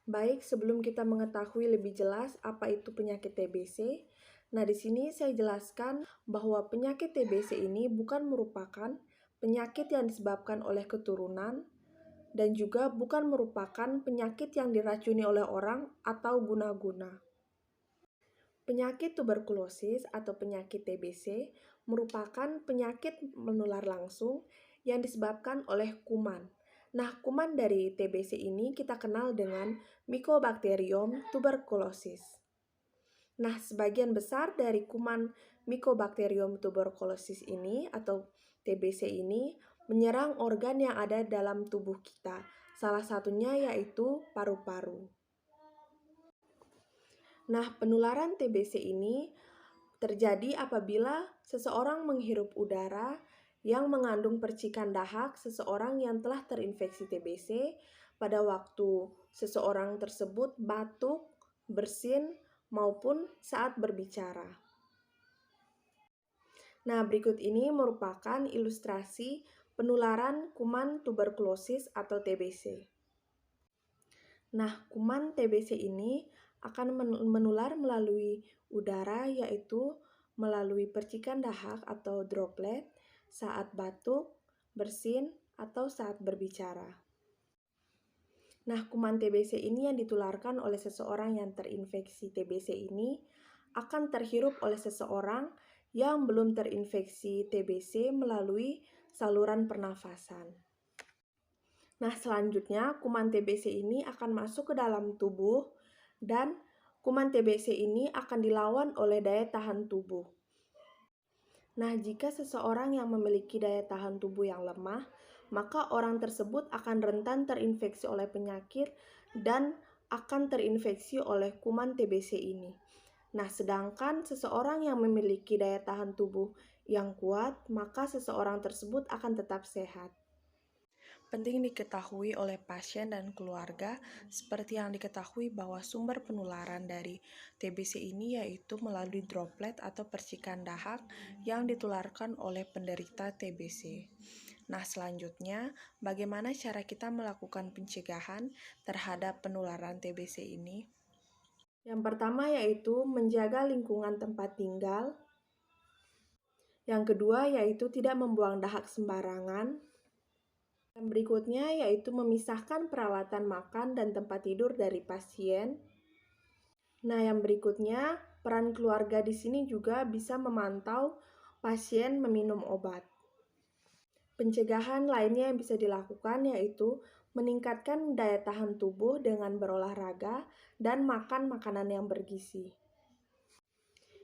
Baik, sebelum kita mengetahui lebih jelas apa itu penyakit TBC, nah di sini saya jelaskan bahwa penyakit TBC ini bukan merupakan penyakit yang disebabkan oleh keturunan dan juga bukan merupakan penyakit yang diracuni oleh orang atau guna-guna. Penyakit tuberkulosis atau penyakit TBC merupakan penyakit menular langsung yang disebabkan oleh kuman. Nah, kuman dari TBC ini kita kenal dengan Mycobacterium tuberculosis. Nah, sebagian besar dari kuman Mycobacterium tuberculosis ini atau TBC ini menyerang organ yang ada dalam tubuh kita. Salah satunya yaitu paru-paru. Nah, penularan TBC ini terjadi apabila seseorang menghirup udara yang mengandung percikan dahak seseorang yang telah terinfeksi TBC pada waktu seseorang tersebut batuk, bersin, maupun saat berbicara. Nah, berikut ini merupakan ilustrasi penularan kuman tuberkulosis atau TBC. Nah, kuman TBC ini akan menular melalui udara, yaitu melalui percikan dahak atau droplet saat batuk, bersin, atau saat berbicara. Nah, kuman TBC ini yang ditularkan oleh seseorang yang terinfeksi TBC ini akan terhirup oleh seseorang yang belum terinfeksi TBC melalui saluran pernafasan. Nah, selanjutnya kuman TBC ini akan masuk ke dalam tubuh dan kuman TBC ini akan dilawan oleh daya tahan tubuh. Nah, jika seseorang yang memiliki daya tahan tubuh yang lemah, maka orang tersebut akan rentan terinfeksi oleh penyakit dan akan terinfeksi oleh kuman TBC ini. Nah, sedangkan seseorang yang memiliki daya tahan tubuh yang kuat, maka seseorang tersebut akan tetap sehat. Penting diketahui oleh pasien dan keluarga, seperti yang diketahui bahwa sumber penularan dari TBC ini yaitu melalui droplet atau percikan dahak yang ditularkan oleh penderita TBC. Nah, selanjutnya, bagaimana cara kita melakukan pencegahan terhadap penularan TBC ini? Yang pertama yaitu menjaga lingkungan tempat tinggal. Yang kedua yaitu tidak membuang dahak sembarangan. Yang berikutnya yaitu memisahkan peralatan makan dan tempat tidur dari pasien. Nah, yang berikutnya, peran keluarga di sini juga bisa memantau pasien meminum obat. Pencegahan lainnya yang bisa dilakukan yaitu meningkatkan daya tahan tubuh dengan berolahraga dan makan makanan yang bergizi.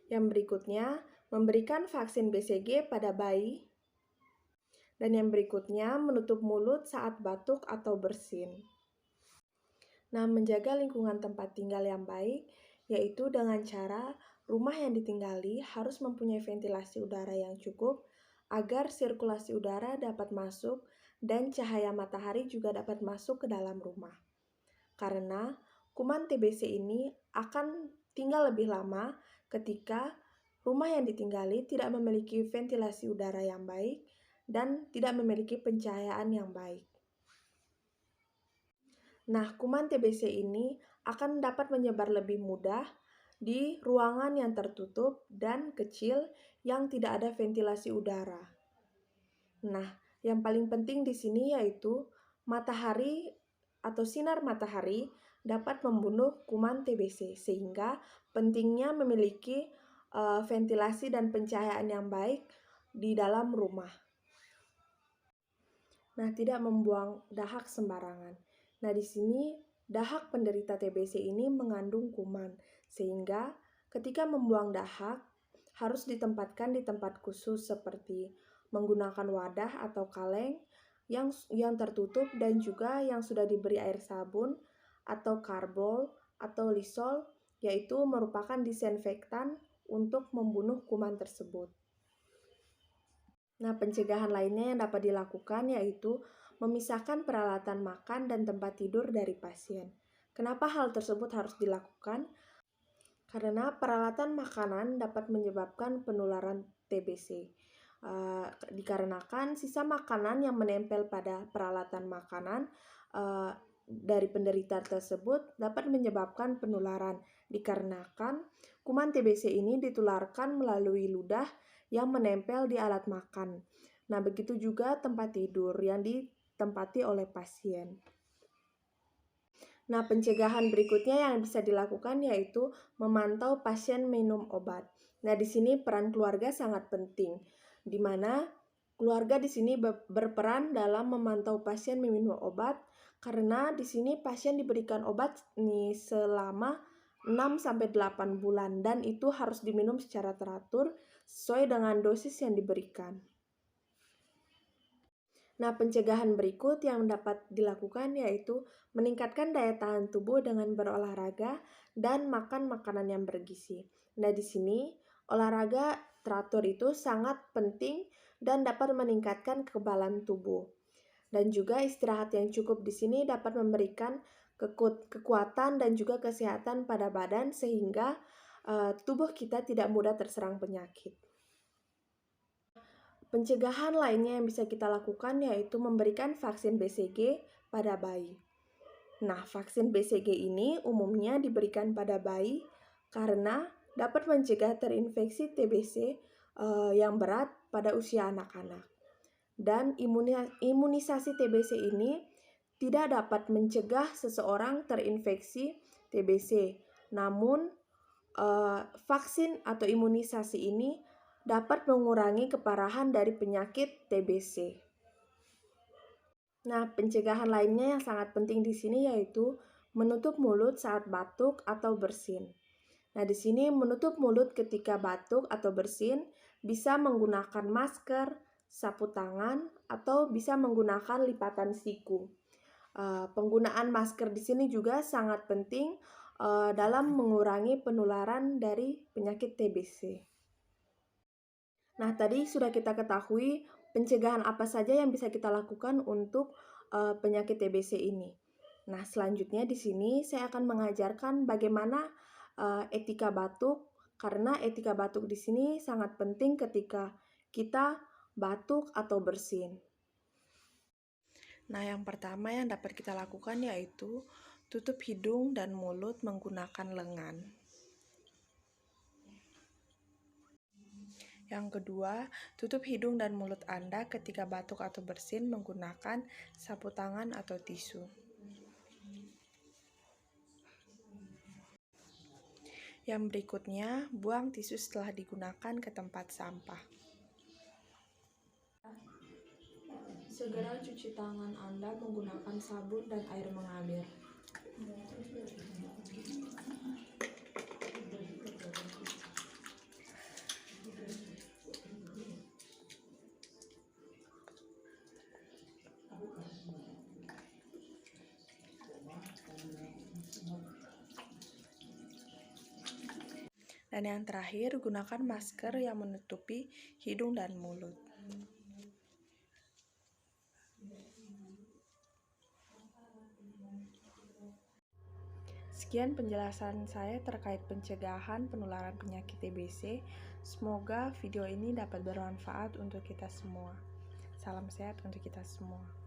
Yang berikutnya, memberikan vaksin BCG pada bayi. Dan yang berikutnya, menutup mulut saat batuk atau bersin. Nah, menjaga lingkungan tempat tinggal yang baik, yaitu dengan cara rumah yang ditinggali harus mempunyai ventilasi udara yang cukup, agar sirkulasi udara dapat masuk dan cahaya matahari juga dapat masuk ke dalam rumah. Karena kuman TBC ini akan tinggal lebih lama ketika rumah yang ditinggali tidak memiliki ventilasi udara yang baik dan tidak memiliki pencahayaan yang baik. Nah, kuman TBC ini akan dapat menyebar lebih mudah di ruangan yang tertutup dan kecil yang tidak ada ventilasi udara. Nah, yang paling penting di sini yaitu matahari atau sinar matahari dapat membunuh kuman TBC, sehingga pentingnya memiliki ventilasi dan pencahayaan yang baik di dalam rumah. Nah, tidak membuang dahak sembarangan. Nah, di sini dahak penderita TBC ini mengandung kuman, sehingga ketika membuang dahak harus ditempatkan di tempat khusus seperti menggunakan wadah atau kaleng yang tertutup dan juga yang sudah diberi air sabun atau karbol atau lisol, yaitu merupakan disinfektan untuk membunuh kuman tersebut. Nah, pencegahan lainnya yang dapat dilakukan yaitu memisahkan peralatan makan dan tempat tidur dari pasien. Kenapa hal tersebut harus dilakukan? Karena peralatan makanan dapat menyebabkan penularan TBC. dikarenakan sisa makanan yang menempel pada peralatan makanan dari penderita tersebut dapat menyebabkan penularan, dikarenakan kuman TBC ini ditularkan melalui ludah yang menempel di alat makan. Nah, begitu juga tempat tidur yang ditempati oleh pasien. Nah, pencegahan berikutnya yang bisa dilakukan yaitu memantau pasien minum obat. Nah, di sini peran keluarga sangat penting, di mana keluarga di sini berperan dalam memantau pasien minum obat, karena di sini pasien diberikan obat nih selama 6-8 bulan dan itu harus diminum secara teratur sesuai dengan dosis yang diberikan. Nah, pencegahan berikut yang dapat dilakukan yaitu meningkatkan daya tahan tubuh dengan berolahraga dan makan makanan yang bergizi. Nah, di sini olahraga teratur itu sangat penting dan dapat meningkatkan kekebalan tubuh. Dan juga istirahat yang cukup di sini dapat memberikan kekuatan dan juga kesehatan pada badan sehingga tubuh kita tidak mudah terserang penyakit. Pencegahan lainnya yang bisa kita lakukan yaitu memberikan vaksin BCG pada bayi. Nah, vaksin BCG ini umumnya diberikan pada bayi karena dapat mencegah terinfeksi TBC yang berat pada usia anak-anak. Dan imunisasi TBC ini tidak dapat mencegah seseorang terinfeksi TBC. Namun, vaksin atau imunisasi ini dapat mengurangi keparahan dari penyakit TBC. Nah, pencegahan lainnya yang sangat penting di sini yaitu menutup mulut saat batuk atau bersin. Nah, di sini menutup mulut ketika batuk atau bersin bisa menggunakan masker, sapu tangan, atau bisa menggunakan lipatan siku. Penggunaan masker di sini juga sangat penting dalam mengurangi penularan dari penyakit TBC. Nah, tadi sudah kita ketahui pencegahan apa saja yang bisa kita lakukan untuk penyakit TBC ini. Nah, selanjutnya di sini saya akan mengajarkan bagaimana etika batuk, karena etika batuk di sini sangat penting ketika kita batuk atau bersin. Nah, yang pertama yang dapat kita lakukan yaitu tutup hidung dan mulut menggunakan lengan. Yang kedua, tutup hidung dan mulut Anda ketika batuk atau bersin menggunakan sapu tangan atau tisu. Yang berikutnya, buang tisu setelah digunakan ke tempat sampah. Segera cuci tangan Anda menggunakan sabun dan air mengalir. Dan yang terakhir, gunakan masker yang menutupi hidung dan mulut. Sekian penjelasan saya terkait pencegahan penularan penyakit TBC. Semoga video ini dapat bermanfaat untuk kita semua. Salam sehat untuk kita semua.